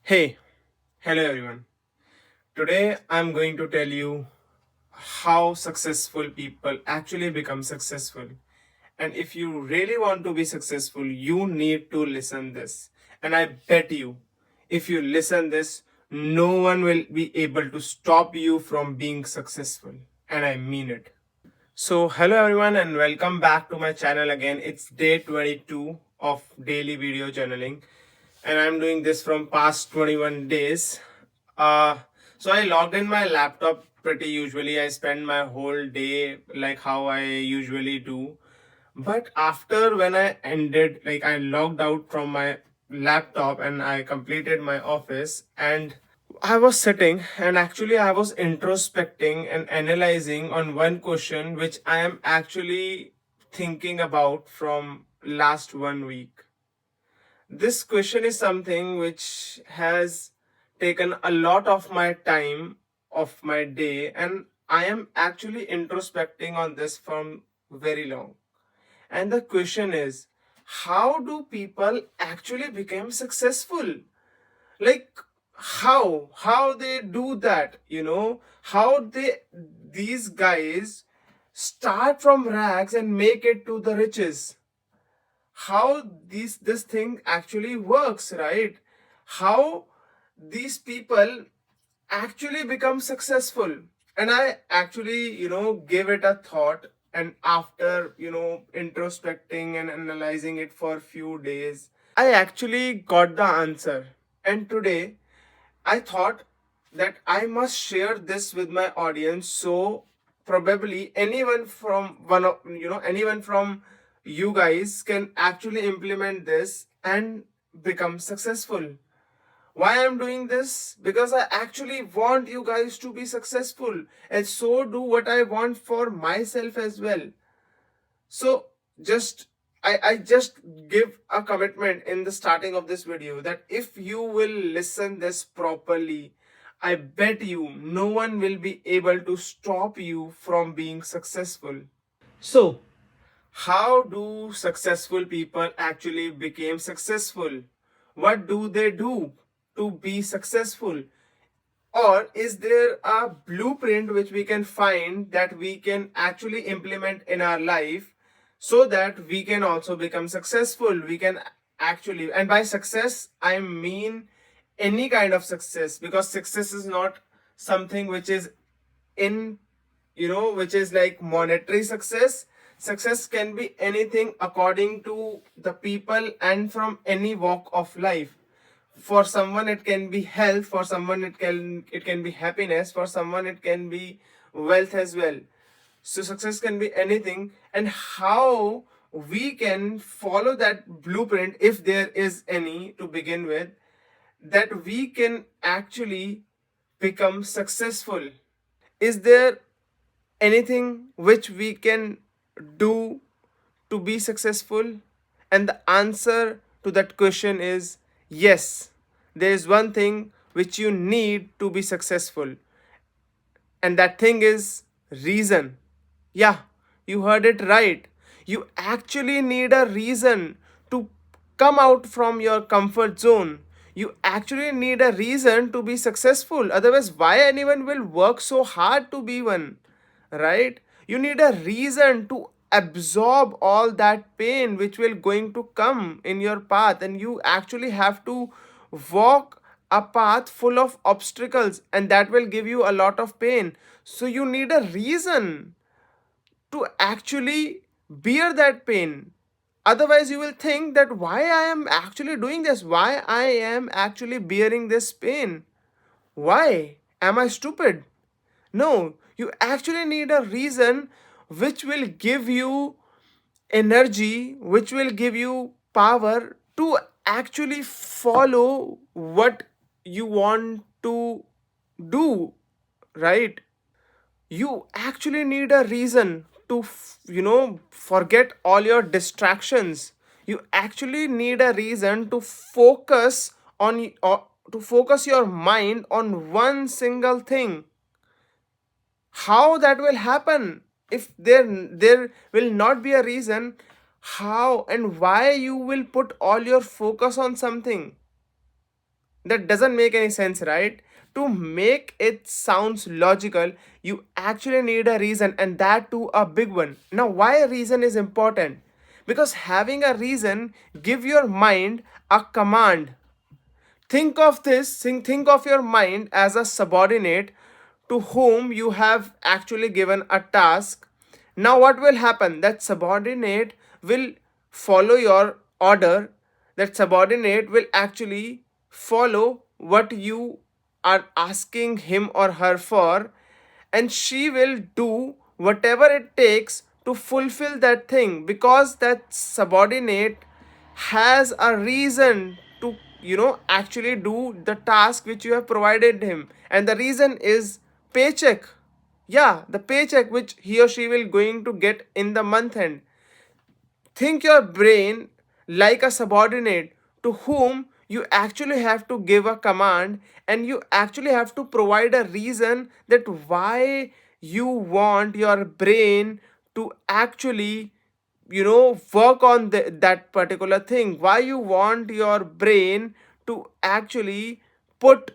Hey, hello everyone. Today I'm going to tell you how successful people actually become successful. And if you really want to be successful, you need to listen this. And I bet you, if you listen this, no one will be able to stop you from being successful. And I mean it. So, hello everyone, and welcome back to my channel again. It's day 22 of daily video journaling, and I'm doing this from past 21 days. Uh, so I logged in my laptop pretty usually. I spend my whole day like how I usually do. But after when I ended, like I logged out from my laptop and I completed my office, and I was sitting and actually I was introspecting and analyzing on one question which I am actually thinking about from last 1 week. This question is something which has taken a lot of my time of my day, and I am actually introspecting on this from very long. And the question is, how do people actually become successful? Like how they do that, how these guys start from rags and make it to the riches, how this thing actually works, right? How these people actually become successful. And I actually give it a thought, and after introspecting and analyzing it for a few days, I actually got the answer. And today I thought that I must share this with my audience, so probably anyone from you guys can actually implement this and become successful. Why I'm doing this? Because I actually want you guys to be successful, and so do what I want for myself as well. So just I just give a commitment in the starting of this video that if you will listen this properly, I bet you no one will be able to stop you from being successful. So, how do successful people actually become successful? What do they do to be successful? Or is there a blueprint which we can find that we can actually implement in our life so that we can also become successful? We can actually, and by success, I mean any kind of success, because success is not something which is in, which is like monetary success. Success can be anything according to the people and from any walk of life. For someone it can be health, for someone it can be happiness, for someone it can be wealth as well. So success can be anything, and how we can follow that blueprint, if there is any to begin with, that we can actually become successful. Is there anything which we can do to be successful? And the answer to that question is yes. There is one thing which you need to be successful, and that thing is reason. Yeah, you heard it right. You actually need a reason to come out from your comfort zone. You actually need a reason to be successful. Otherwise, why anyone will work so hard to be one? Right? You need a reason to absorb all that pain which will going to come in your path, and you actually have to walk a path full of obstacles, and that will give you a lot of pain. So you need a reason to actually bear that pain. Otherwise you will think that why I am actually doing this, why I am actually bearing this pain, why am I stupid? No, you actually need a reason which will give you energy, which will give you power to actually follow what you want to do, right? You actually need a reason to forget all your distractions. You actually need a reason to focus on, or to focus your mind on one single thing. How that will happen? If there will not be a reason, how and why you will put all your focus on something? That doesn't make any sense, right? To make it sounds logical, you actually need a reason, and that too a big one. Now, why a reason is important? Because having a reason give your mind a command. Think of this, think of your mind as a subordinate to whom you have actually given a task. Now, what will happen? That subordinate will follow your order, that subordinate will actually follow what you are asking him or her for, and she will do whatever it takes to fulfill that thing, because that subordinate has a reason to actually do the task which you have provided him, and the reason is paycheck. Yeah, the paycheck which he or she will going to get in the month end. Think your brain like a subordinate to whom you actually have to give a command, and you actually have to provide a reason that why you want your brain to actually work on that particular thing, why you want your brain to actually put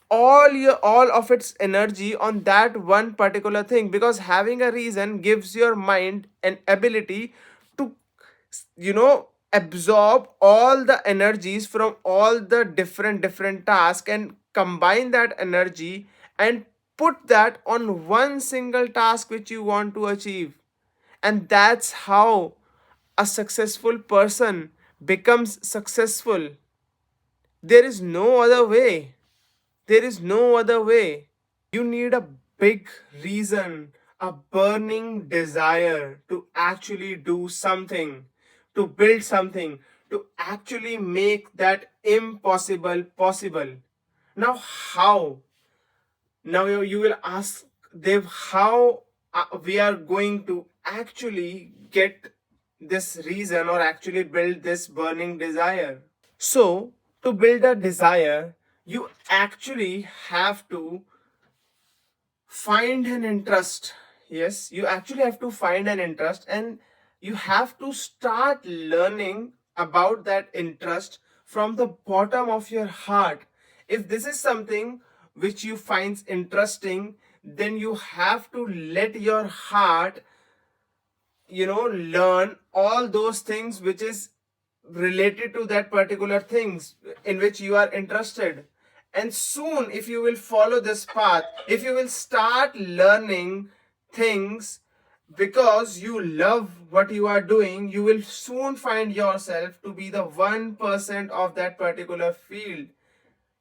all of its energy on that one particular thing, because having a reason gives your mind an ability to absorb all the energies from all the different tasks and combine that energy and put that on one single task which you want to achieve. And that's how a successful person becomes successful. There is no other way. There is no other way. You need a big reason, a burning desire to actually do something, to build something, to actually make that impossible possible. Now, how? Now you will ask, Dev, how we are going to actually get this reason or actually build this burning desire? So, to build a desire, you actually have to find an interest. Yes, you actually have to find an interest, and you have to start learning about that interest from the bottom of your heart. If this is something which you find interesting, then you have to let your heart learn all those things which is related to that particular things in which you are interested. And soon, if you will follow this path, if you will start learning things because you love what you are doing, you will soon find yourself to be the 1% of that particular field.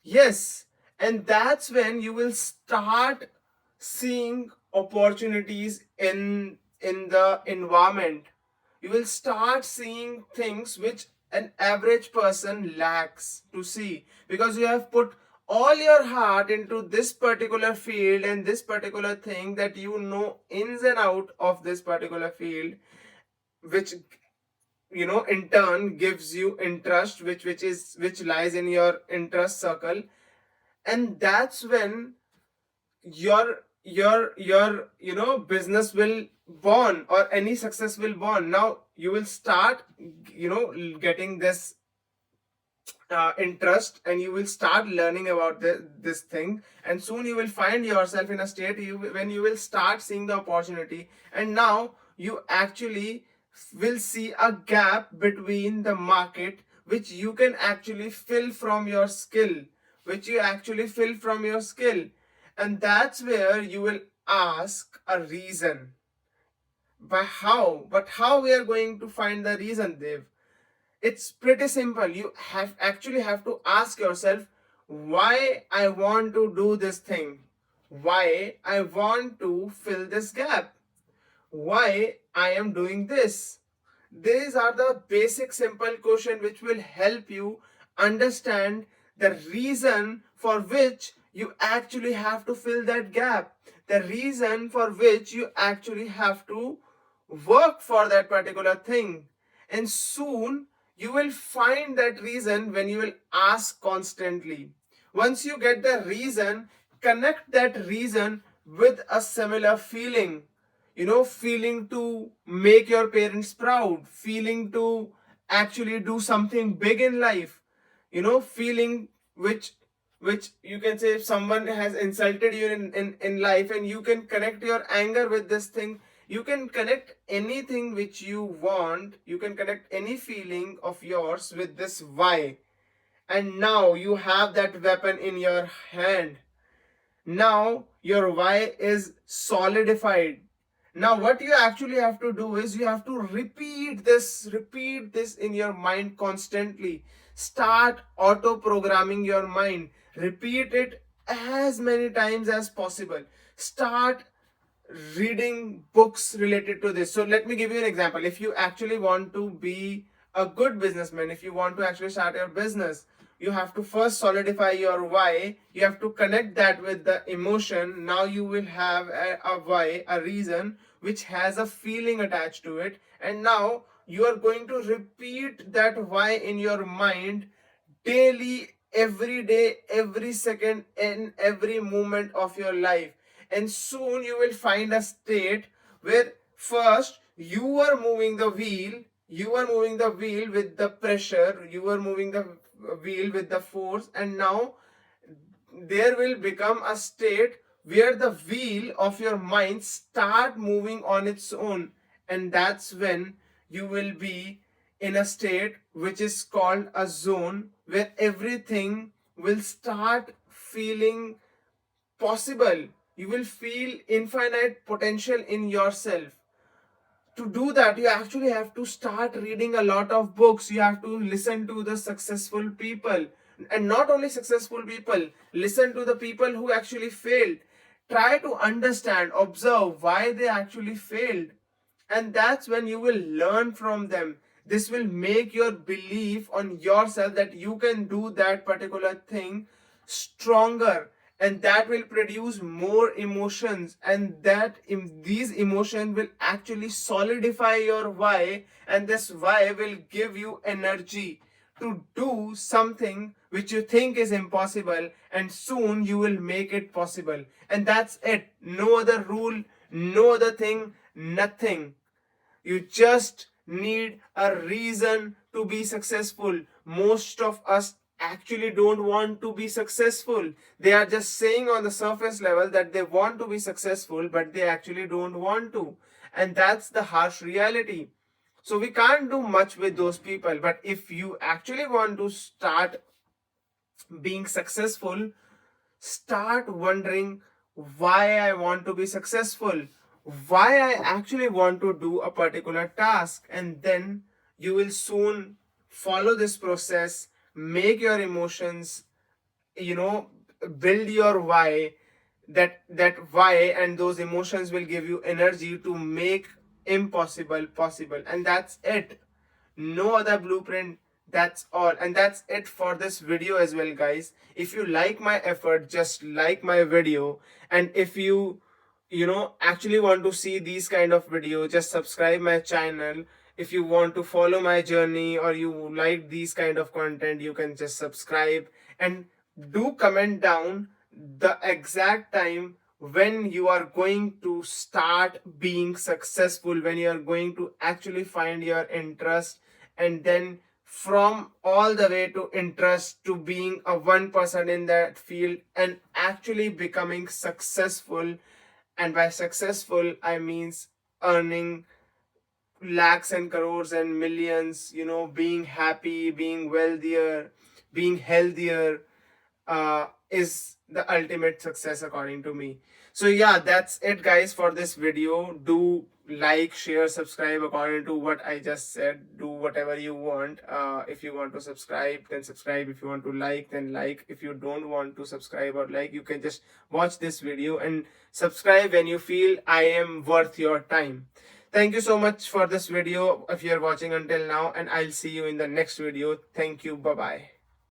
Yes, and that's when you will start seeing opportunities in the environment. You will start seeing things which an average person lacks to see, because you have put all your heart into this particular field and this particular thing, that you know ins and out of this particular field, which in turn gives you interest, which lies in your interest circle. And that's when your business will born, or any success will born. Now you will start getting this interest, and you will start learning about this thing, and soon you will find yourself in a state when you will start seeing the opportunity, and now you actually will see a gap between the market which you can actually fill from your skill, and that's where you will ask a reason. But how we are going to find the reason, Dev? It's pretty simple. You have to ask yourself why I want to do this thing, why I want to fill this gap, why I am doing this. These are the basic simple question which will help you understand the reason for which you actually have to fill that gap, the reason for which you actually have to work for that particular thing. And soon you will find that reason when you will ask constantly. Once you get the reason, connect that reason with a similar feeling. Feeling to make your parents proud, feeling to actually do something big in life, feeling which which you can say if someone has insulted you in life, and you can connect your anger with this thing. You can connect anything which you want, you can connect any feeling of yours with this why, and now you have that weapon in your hand. Now your why is solidified. Now what you actually have to do is you have to repeat this in your mind constantly. Start auto programming your mind. Repeat it as many times as possible. Start reading books related to this. So let me give you an example. If you actually want to be a good businessman, if you want to actually start your business, you have to first solidify your why. You have to connect that with the emotion. Now you will have a why, a reason which has a feeling attached to it, and now you are going to repeat that why in your mind daily, every day, every second, in every moment of your life. And soon you will find a state where first you are moving the wheel, you are moving the wheel with the pressure, you are moving the wheel with the force, and now there will become a state where the wheel of your mind start moving on its own, and that's when you will be in a state which is called a zone, where everything will start feeling possible. You will feel infinite potential in yourself. To do that, you actually have to start reading a lot of books. You have to listen to the successful people, and not only successful people, listen to the people who actually failed. Try to understand, observe why they actually failed, and that's when you will learn from them. This will make your belief on yourself that you can do that particular thing stronger, and that will produce more emotions, and these emotions will actually solidify your why, and this why will give you energy to do something which you think is impossible, and soon you will make it possible. And that's it. No other rule, no other thing, nothing. You just need a reason to be successful. Most of us actually don't want to be successful. They are just saying on the surface level that they want to be successful, but they actually don't want to. And that's the harsh reality. So we can't do much with those people. But if you actually want to start being successful, start wondering why I want to be successful, why I actually want to do a particular task, and then you will soon follow this process, make your emotions, you know, build your why. That why and those emotions will give you energy to make impossible possible, and that's it. No other blueprint. That's all, and that's it for this video as well, guys. If you like my effort, just like my video. And if you actually want to see these kind of video, just subscribe my channel. If you want to follow my journey or you like these kind of content, you can just subscribe, and do comment down the exact time when you are going to start being successful, when you are going to actually find your interest, and then from all the way to interest to being a 1% in that field and actually becoming successful. And by successful I means earning lakhs and crores and millions, being happy, being wealthier, being healthier, is the ultimate success according to me. So yeah, that's it, guys, for this video. Do like, share, subscribe according to what I just said. Do whatever you want. If you want to subscribe, then subscribe. If you want to like, then like. If you don't want to subscribe or like, you can just watch this video and subscribe when you feel I am worth your time. Thank you so much for this video if you're watching until now, and I'll see you in the next video. Thank you. Bye bye.